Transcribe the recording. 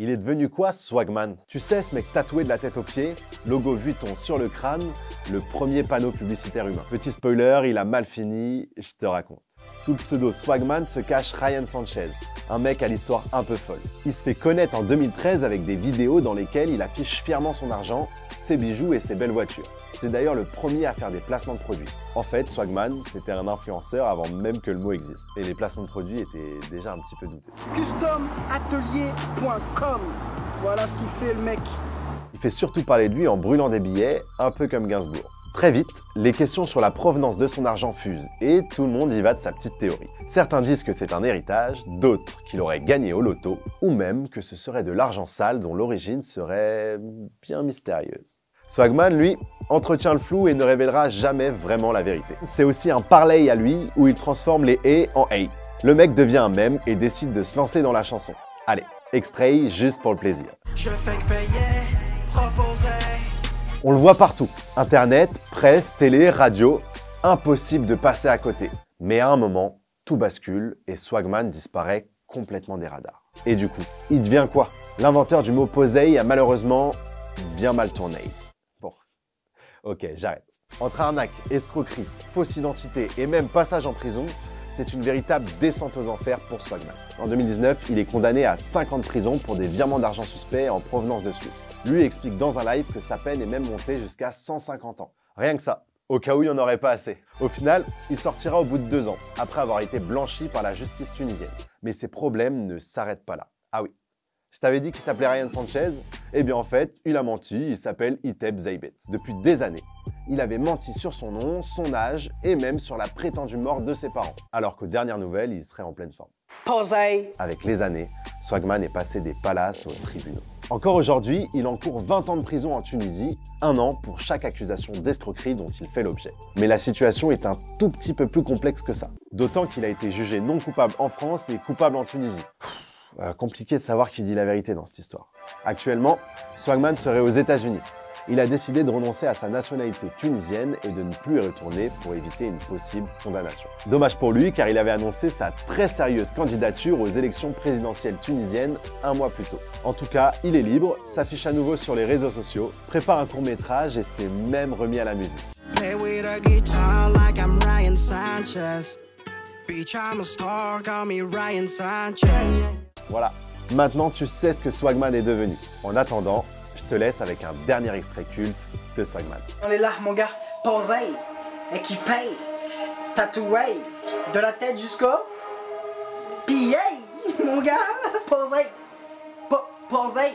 Il est devenu quoi, Swagman? Tu sais, ce mec tatoué de la tête aux pieds, logo Vuitton sur le crâne, le premier panneau publicitaire humain. Petit spoiler, il a mal fini, je te raconte. Sous le pseudo Swagman se cache Ryan Sanchez, un mec à l'histoire un peu folle. Il se fait connaître en 2013 avec des vidéos dans lesquelles il affiche fièrement son argent, ses bijoux et ses belles voitures. C'est d'ailleurs le premier à faire des placements de produits. En fait, Swagman, c'était un influenceur avant même que le mot existe. Et les placements de produits étaient déjà un petit peu douteux. customatelier.com, voilà ce qu'il fait le mec. Il fait surtout parler de lui en brûlant des billets, un peu comme Gainsbourg. Très vite, les questions sur la provenance de son argent fusent et tout le monde y va de sa petite théorie. Certains disent que c'est un héritage, d'autres qu'il aurait gagné au loto, ou même que ce serait de l'argent sale dont l'origine serait bien mystérieuse. Swagman, lui, entretient le flou et ne révélera jamais vraiment la vérité. C'est aussi un parlay à lui où il transforme les « et » en « hey ». Le mec devient un mème et décide de se lancer dans la chanson. Allez, extrait juste pour le plaisir. Je fais que payer, proposer. On le voit partout. Internet, presse, télé, radio. Impossible de passer à côté. Mais à un moment, tout bascule et Swagman disparaît complètement des radars. Et du coup, il devient quoi? L'inventeur du mot posey a malheureusement bien mal tourné. Bon, ok, j'arrête. Entre arnaque, escroquerie, fausse identité et même passage en prison, c'est une véritable descente aux enfers pour Swagman. En 2019, il est condamné à 5 ans de prison pour des virements d'argent suspects en provenance de Suisse. Lui explique dans un live que sa peine est même montée jusqu'à 150 ans. Rien que ça, au cas où il n'y en aurait pas assez. Au final, il sortira au bout de 2 ans, après avoir été blanchi par la justice tunisienne. Mais ses problèmes ne s'arrêtent pas là. Ah oui, je t'avais dit qu'il s'appelait Ryan Sanchez? Eh bien en fait, il a menti, il s'appelle Iteb Zeybet. Depuis des années, il avait menti sur son nom, son âge et même sur la prétendue mort de ses parents. Alors qu'aux dernières nouvelles, il serait en pleine forme. Posey. Avec les années, Swagman est passé des palaces aux tribunaux. Encore aujourd'hui, il encourt 20 ans de prison en Tunisie, 1 an pour chaque accusation d'escroquerie dont il fait l'objet. Mais la situation est un tout petit peu plus complexe que ça. D'autant qu'il a été jugé non coupable en France et coupable en Tunisie. Compliqué de savoir qui dit la vérité dans cette histoire. Actuellement, Swagman serait aux États-Unis. Il a décidé de renoncer à sa nationalité tunisienne et de ne plus y retourner pour éviter une possible condamnation. Dommage pour lui car il avait annoncé sa très sérieuse candidature aux élections présidentielles tunisiennes 1 mois plus tôt. En tout cas, il est libre, s'affiche à nouveau sur les réseaux sociaux, prépare un court-métrage et s'est même remis à la musique. Play with a guitar like I'm Ryan Sanchez. Bitch, I'm a star, call me Ryan Sanchez. Voilà, maintenant tu sais ce que Swagman est devenu. En attendant, je te laisse avec un dernier extrait culte de Swagman. On est là, mon gars, posé, et qui paye, tatoué, de la tête jusqu'au pied, mon gars, posé, posé.